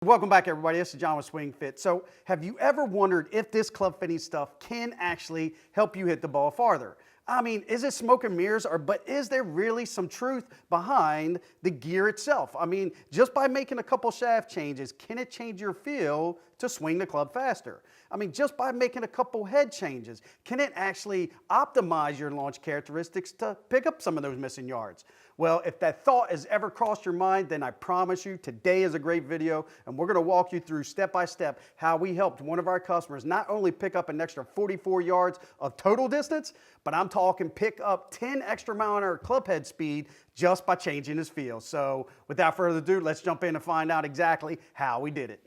Welcome back, everybody. This is John with SwingFit. So have you ever wondered if this club fitting stuff can actually help you hit the ball farther? I mean, is it smoke and mirrors, but is there really some truth behind the gear itself? I mean, just by making a couple shaft changes, can it change your feel to swing the club faster? I mean, just by making a couple head changes, can it actually optimize your launch characteristics to pick up some of those missing yards? Well, if that thought has ever crossed your mind, then I promise you today is a great video, and we're gonna walk you through step by step how we helped one of our customers not only pick up an extra 44 yards of total distance, but I'm talking pick up 10 extra mile-an-hour club head speed just by changing his feel. So without further ado, let's jump in and find out exactly how we did it.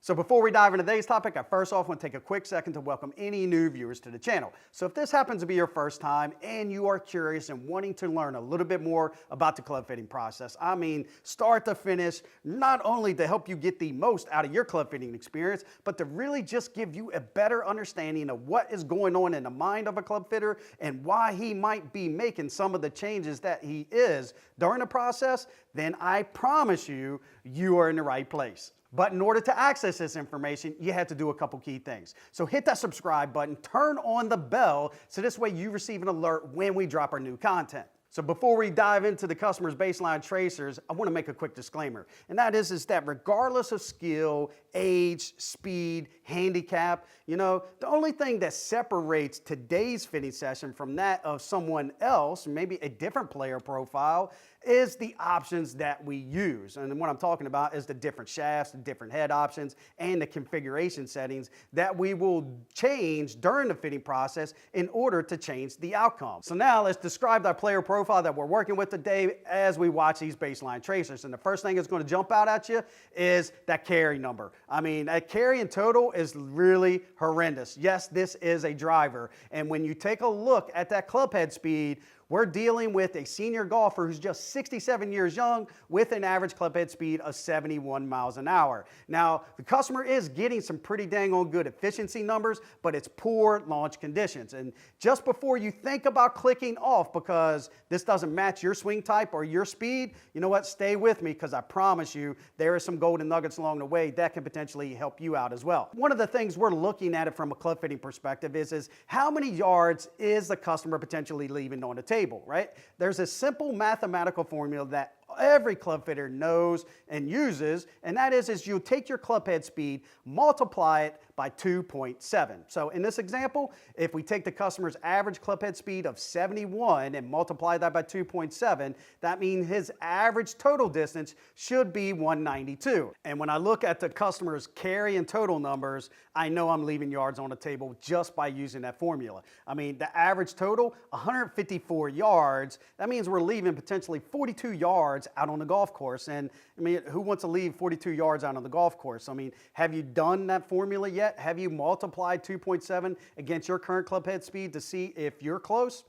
So before we dive into today's topic, I first off want to take a quick second to welcome any new viewers to the channel. So if this happens to be your first time and you are curious and wanting to learn a little bit more about the club fitting process, I mean start to finish, not only to help you get the most out of your club fitting experience, but to really just give you a better understanding of what is going on in the mind of a club fitter and why he might be making some of the changes that he is during the process, then I promise you, you are in the right place. But in order to access this information, you have to do a couple key things. So hit that subscribe button, turn on the bell, so this way you receive an alert when we drop our new content. So before we dive into the customer's baseline tracers, I want to make a quick disclaimer. And that is that regardless of skill, age, speed, handicap, the only thing that separates today's fitting session from that of someone else, maybe a different player profile, is the options that we use. And what I'm talking about is the different shafts, the different head options, and the configuration settings that we will change during the fitting process in order to change the outcome. So now let's describe our player profile that we're working with today as we watch these baseline tracers. And the first thing that's going to jump out at you is that carry number. I mean, that carry in total is really horrendous. Yes, this is a driver. And when you take a look at that club head speed, we're dealing with a senior golfer who's just 67 years young with an average club head speed of 71 miles an hour. Now, the customer is getting some pretty dang on good efficiency numbers, but it's poor launch conditions. And just before you think about clicking off because this doesn't match your swing type or your speed, you know what? Stay with me because I promise you there are some golden nuggets along the way that can potentially help you out as well. One of the things we're looking at it from a club fitting perspective is how many yards is the customer potentially leaving on the table, right? There's a simple mathematical formula that every club fitter knows and uses, and that is you take your club head speed, multiply it by 2.7. So in this example, if we take the customer's average club head speed of 71 and multiply that by 2.7, that means his average total distance should be 192. And when I look at the customer's carry and total numbers, I know I'm leaving yards on the table just by using that formula. I mean, the average total, 154 yards. That means we're leaving potentially 42 yards out on the golf course. And I mean, who wants to leave 42 yards out on the golf course? I mean, have you done that formula yet? Have you multiplied 2.7 against your current club head speed to see if you're close?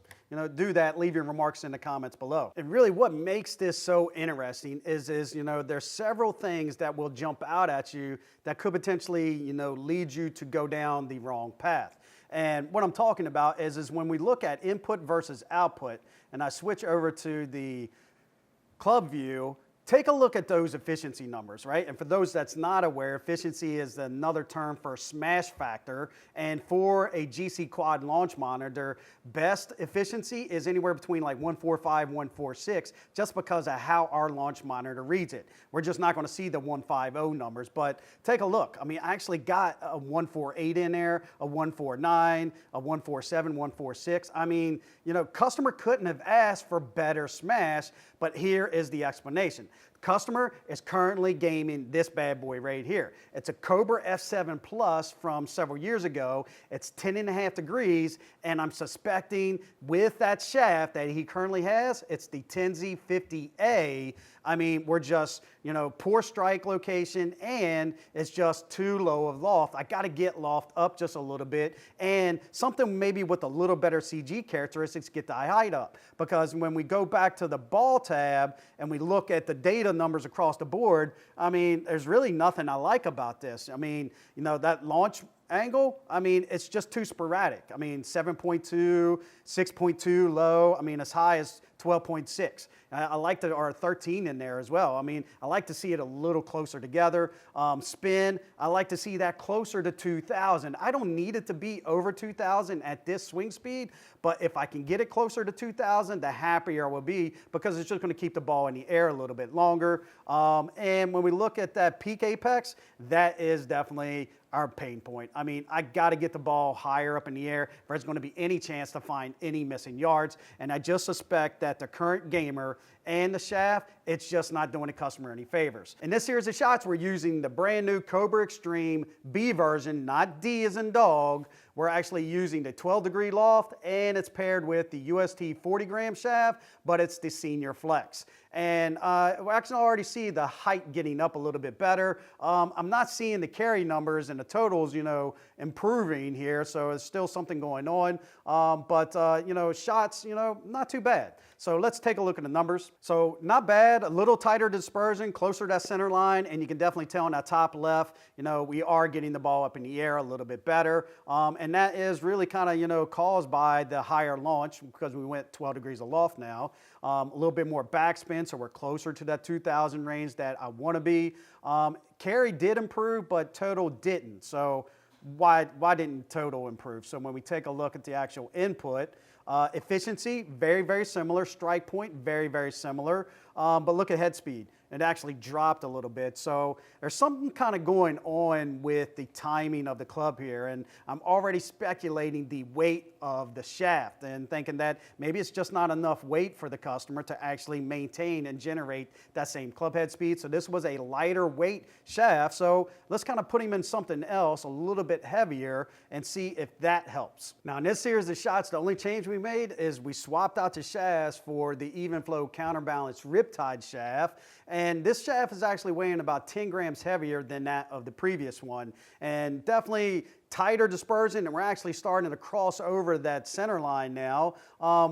Do that, leave your remarks in the comments below. And really what makes this so interesting is there's several things that will jump out at you that could potentially, lead you to go down the wrong path. And what I'm talking about is when we look at input versus output, and I switch over to the club view, take a look at those efficiency numbers, right? And for those that's not aware, efficiency is another term for smash factor. And for a GC quad launch monitor, best efficiency is anywhere between like 145, 146, just because of how our launch monitor reads it. We're just not gonna see the 150 numbers, but take a look. I mean, I actually got a 148 in there, a 149, a 147, 146. I mean, customer couldn't have asked for better smash, but here is the explanation. Customer is currently gaming this bad boy right here. It's a Cobra F7 Plus from several years ago. It's 10.5 degrees, and I'm suspecting with that shaft that he currently has, it's the 10Z50A. I mean, we're just, poor strike location, and it's just too low of loft. I got to get loft up just a little bit, and something maybe with a little better CG characteristics, get the height up. Because when we go back to the ball tab and we look at the data numbers across the board, I mean, there's really nothing I like about this. I mean, that launch angle, I mean, it's just too sporadic. I mean, 7.2, 6.2 low, I mean, as high as 12.6. I like our 13 in there as well. I mean, I like to see it a little closer together. Spin, I like to see that closer to 2,000. I don't need it to be over 2,000 at this swing speed, but if I can get it closer to 2,000, the happier I will be, because it's just going to keep the ball in the air a little bit longer. And when we look at that peak apex, that is definitely our pain point. I mean, I got to get the ball higher up in the air if there's going to be any chance to find any missing yards. And I just suspect that the current gamer and the shaft, it's just not doing the customer any favors. In this series of shots, we're using the brand new Cobra Extreme B version, not D as in dog. We're actually using the 12-degree loft, and it's paired with the UST 40-gram shaft, but it's the Senior Flex. And we actually already see the height getting up a little bit better. I'm not seeing the carry numbers and the totals, improving here, so it's still something going on. But shots, not too bad. So let's take a look at the numbers. So not bad, a little tighter dispersion, closer to that center line, and you can definitely tell on that top left, we are getting the ball up in the air a little bit better. And that is really kind of, caused by the higher launch, because we went 12 degrees of loft now. A little bit more backspin, so we're closer to that 2,000 range that I want to be. Carry did improve, but total didn't. So why didn't total improve? So when we take a look at the actual input, efficiency, very, very similar. Strike point, very, very similar. But look at head speed. It actually dropped a little bit. So there's something kind of going on with the timing of the club here. And I'm already speculating the weight of the shaft and thinking that maybe it's just not enough weight for the customer to actually maintain and generate that same club head speed. So this was a lighter weight shaft. So let's kind of put him in something else a little bit heavier and see if that helps. Now in this series of shots, the only change we made is we swapped out the shafts for the even flow counterbalance Riptide shaft. And this shaft is actually weighing about 10 grams heavier than that of the previous one. And definitely tighter dispersion, and we're actually starting to cross over that center line now,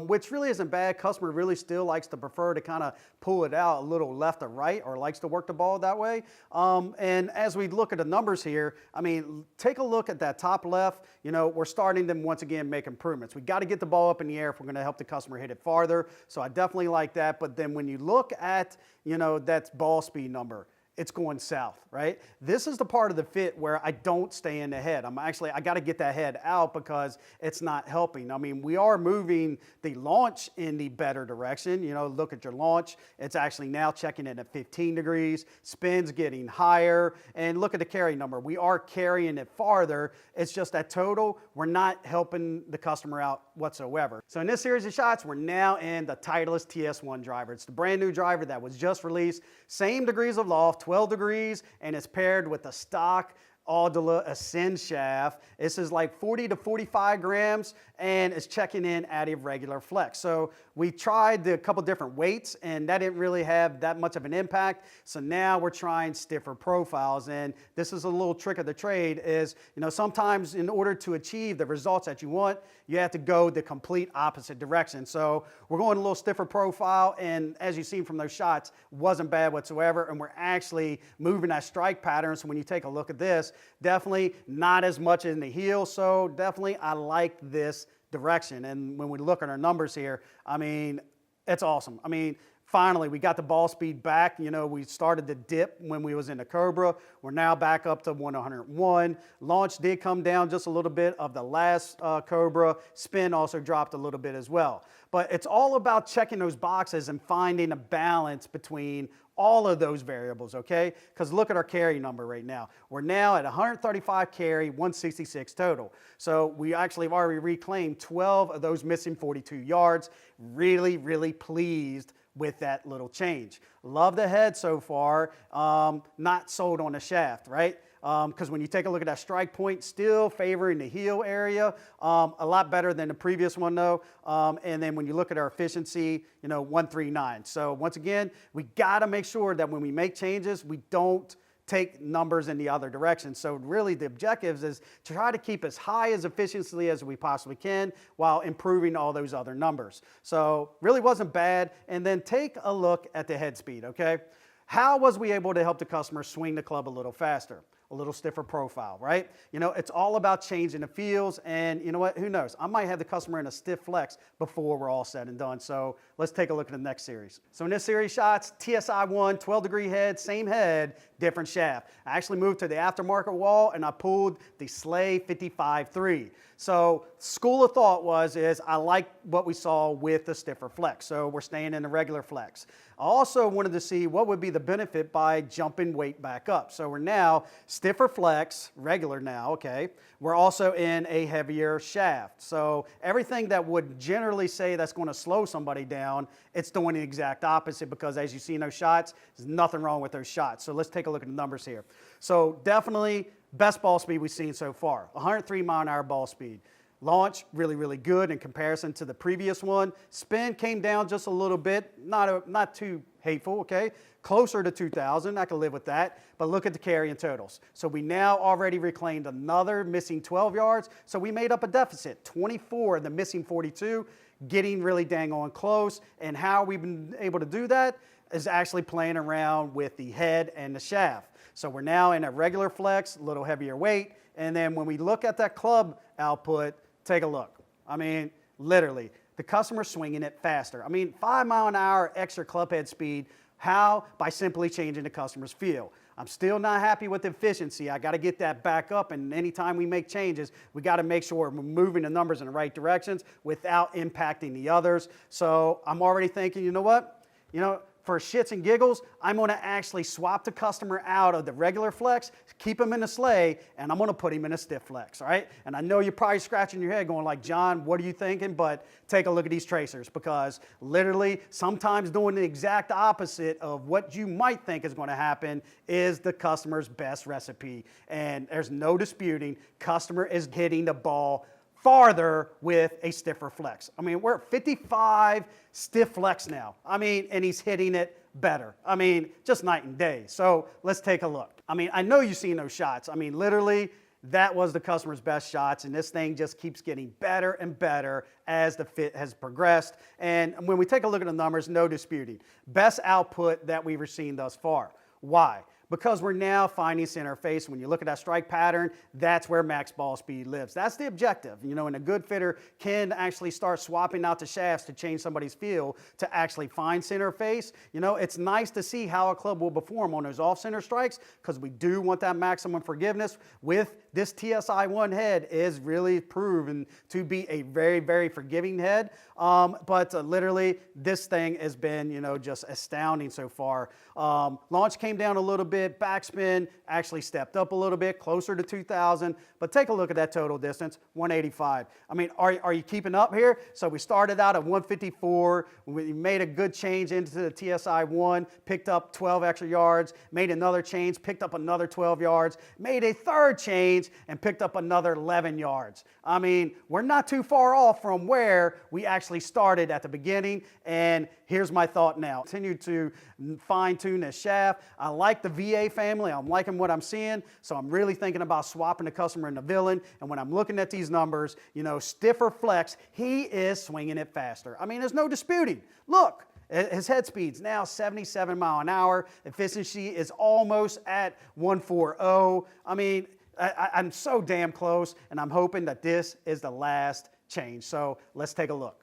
which really isn't bad. Customer really still likes to prefer to kind of pull it out a little left or right, or likes to work the ball that way. And as we look at the numbers here, I mean, take a look at that top left. We're starting to once again make improvements. We got to get the ball up in the air if we're going to help the customer hit it farther. So I definitely like that. But then when you look at, that ball speed number, it's going south, right? This is the part of the fit where I don't stay in the head. I got to get that head out because it's not helping. I mean, we are moving the launch in the better direction. Look at your launch. It's actually now checking in at 15 degrees. Spin's getting higher. And look at the carry number. We are carrying it farther. It's just that total, we're not helping the customer out whatsoever. So in this series of shots, we're now in the Titleist TSi1 driver. It's the brand new driver that was just released. Same degrees of loft, 12 degrees, and it's paired with the stock Aldila Ascend shaft. This is like 40 to 45 grams, and it's checking in at a regular flex. So we tried a couple different weights, and that didn't really have that much of an impact. So now we're trying stiffer profiles, and this is a little trick of the trade is, sometimes in order to achieve the results that you want, you have to go the complete opposite direction. So we're going a little stiffer profile, and as you've seen from those shots, wasn't bad whatsoever, and we're actually moving that strike pattern. So when you take a look at this, definitely not as much in the heel. So definitely I like this direction. And when we look at our numbers here, I mean, it's awesome. I mean, finally, we got the ball speed back. We started to dip when we was in the Cobra. We're now back up to 101. Launch did come down just a little bit of the last Cobra. Spin also dropped a little bit as well. But it's all about checking those boxes and finding a balance between all of those variables, okay? Because look at our carry number right now. We're now at 135 carry, 166 total. So we actually have already reclaimed 12 of those missing 42 yards. Really, really pleased with that little change. Love the head so far. Not sold on the shaft, right? because when you take a look at that strike point, still favoring the heel area, a lot better than the previous one though. And then when you look at our efficiency, 139. So once again, we got to make sure that when we make changes, we don't take numbers in the other direction. So really the objective is to try to keep as high as efficiently as we possibly can while improving all those other numbers. So really wasn't bad. And then take a look at the head speed, okay? How was we able to help the customer swing the club a little faster? A little stiffer profile, right? It's all about changing the feels, and you know what, who knows? I might have the customer in a stiff flex before we're all said and done. So let's take a look at the next series. So in this series shots, TSi1, 12-degree head, same head, different shaft. I actually moved to the aftermarket wall and I pulled the Slay 55-3. So school of thought is I like what we saw with the stiffer flex. So we're staying in the regular flex. I also wanted to see what would be the benefit by jumping weight back up. So we're now stiffer flex, regular now, okay. We're also in a heavier shaft. So everything that would generally say that's going to slow somebody down, it's doing the exact opposite, because as you see in those shots, there's nothing wrong with those shots. So let's take a look at the numbers here. So definitely best ball speed we've seen so far, 103 mile an hour ball speed. Launch, really, really good in comparison to the previous one. Spin came down just a little bit, not too hateful, okay? Closer to 2,000, I can live with that. But look at the carry and totals. So we now already reclaimed another missing 12 yards. So we made up a deficit, 24 and the missing 42, getting really dang on close. And how we've been able to do that is actually playing around with the head and the shaft. So we're now in a regular flex, a little heavier weight. And then when we look at that club output, take a look. I mean, literally, the customer's swinging it faster. I mean, 5 mile an hour extra club head speed. How? By simply changing the customer's feel. I'm still not happy with the efficiency. I got to get that back up, and anytime we make changes, we got to make sure we're moving the numbers in the right directions without impacting the others. So I'm already thinking, you know what? For shits and giggles, I'm going to actually swap the customer out of the regular flex, keep him in the sleigh, and I'm going to put him in a stiff flex, all right? And I know you're probably scratching your head going like, John, what are you thinking? But take a look at these tracers, because literally sometimes doing the exact opposite of what you might think is going to happen is the customer's best recipe. And there's no disputing, customer is hitting the ball farther with a stiffer flex. I mean, we're at 55 stiff flex now. I mean, and he's hitting it better. I mean, just night and day. So let's take a look. I mean, I know you've seen those shots. I mean, literally, that was the customer's best shots, and this thing just keeps getting better and better as the fit has progressed. And when we take a look at the numbers, no disputing. Best output that we've seen thus far. Why? Because we're now finding center face. When you look at that strike pattern, that's where max ball speed lives. That's the objective. And a good fitter can actually start swapping out the shafts to change somebody's feel to actually find center face. It's nice to see how a club will perform on those off-center strikes, because we do want that maximum forgiveness. With this TSi1 head is really proven to be a very, very forgiving head. But literally, this thing has been, just astounding so far. Launch came down a little bit, backspin actually stepped up a little bit, closer to 2,000. But take a look at that total distance, 185. I mean, are you keeping up here? So we started out at 154. We made a good change into the TSi1, picked up 12 extra yards, made another change, picked up another 12 yards, made a third change, and picked up another 11 yards. I mean, we're not too far off from where we actually started at the beginning. And here's my thought now. Continue to fine-tune this shaft. I like the VA family. I'm liking what I'm seeing. So I'm really thinking about swapping the customer in the Vylyn. And when I'm looking at these numbers, stiffer flex, he is swinging it faster. I mean, there's no disputing. Look. His head speed's now 77 mile an hour. Efficiency is almost at 140. I mean, I'm so damn close, and I'm hoping that this is the last change. So let's take a look.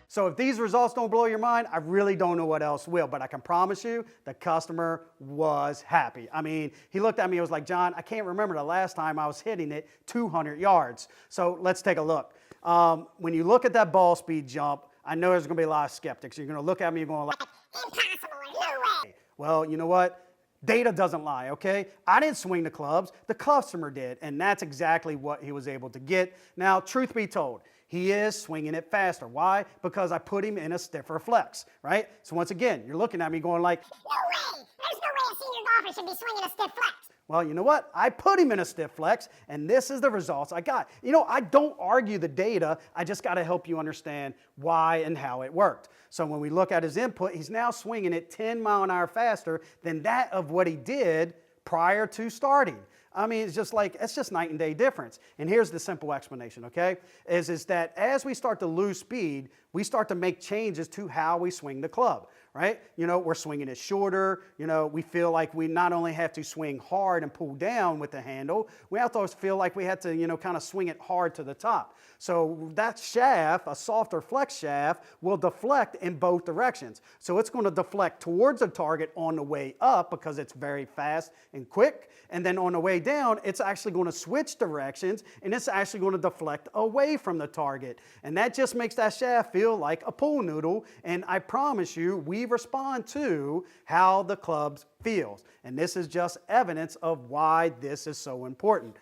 So if these results don't blow your mind, I really don't know what else will, but I can promise you the customer was happy. I mean, he looked at me and was like, John, I can't remember the last time I was hitting it 200 yards. So let's take a look. When you look at that ball speed jump, I know there's going to be a lot of skeptics. You're going to look at me and going like, impossible, no way. Well, you know what? Data doesn't lie, okay? I didn't swing the clubs, the customer did, and that's exactly what he was able to get. Now, truth be told, he is swinging it faster. Why? Because I put him in a stiffer flex, right? So once again, you're looking at me going like, no way, there's no way a senior golfer should be swinging a stiff flex. Well, you know what? I put him in a stiff flex, and this is the results I got. You know, I don't argue the data. I just got to help you understand why and how it worked. So when we look at his input, he's now swinging it 10 mile an hour faster than that of what he did prior to starting. I mean, it's just night and day difference. And here's the simple explanation, okay? Is that as we start to lose speed, we start to make changes to how we swing the club, right? You know, we're swinging it shorter. You know, we feel like we not only have to swing hard and pull down with the handle, we also feel like we have to, you know, kind of swing it hard to the top. So that shaft, a softer flex shaft, will deflect in both directions. So it's going to deflect towards the target on the way up because it's very fast and quick. And then on the way down, it's actually going to switch directions and it's actually going to deflect away from the target. And that just makes that shaft feel like a pool noodle. And I promise you, we respond to how the club feels. And this is just evidence of why this is so important.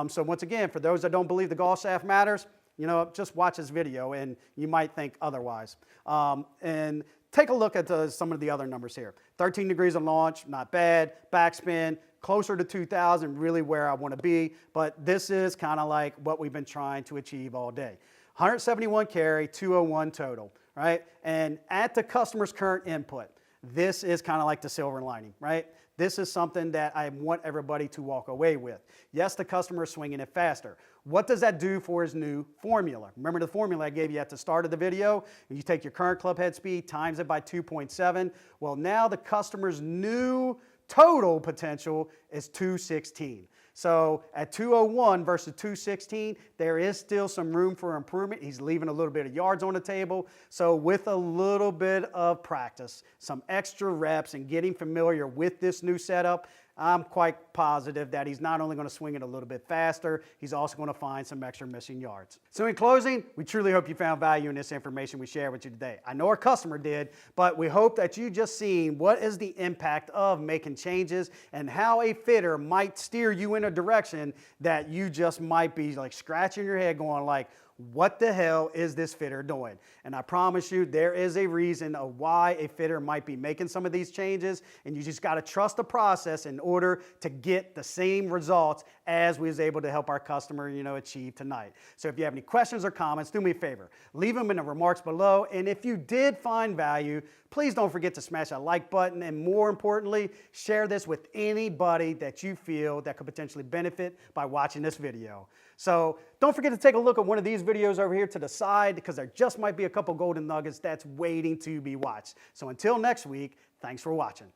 So once again, for those that don't believe the golf shaft matters, you know, just watch this video and you might think otherwise. And take a look at some of the other numbers here. 13 degrees of launch, not bad. Backspin, closer to 2,000, really where I want to be. But this is kind of like what we've been trying to achieve all day. 171 carry, 201 total, right? And at the customer's current input, this is kind of like the silver lining, right? This is something that I want everybody to walk away with. Yes, the customer is swinging it faster. What does that do for his new formula? Remember the formula I gave you at the start of the video? You take your current club head speed, times it by 2.7. Well, now the customer's new total potential is 216. So at 201 versus 216, there is still some room for improvement. He's leaving a little bit of yards on the table. So with a little bit of practice, some extra reps and getting familiar with this new setup, I'm quite positive that he's not only going to swing it a little bit faster, he's also going to find some extra missing yards. So in closing, we truly hope you found value in this information we shared with you today. I know our customer did, but we hope that you just seen what is the impact of making changes and how a fitter might steer you in a direction that you just might be like scratching your head going like, what the hell is this fitter doing? And I promise you, there is a reason of why a fitter might be making some of these changes, and you just got to trust the process in order to get the same results as we was able to help our customer, you know, achieve tonight. So if you have any questions or comments, do me a favor, leave them in the remarks below. And if you did find value, please don't forget to smash that like button, and more importantly, share this with anybody that you feel that could potentially benefit by watching this video. So don't forget to take a look at one of these videos over here to the side, because there just might be a couple golden nuggets that's waiting to be watched. So until next week, thanks for watching.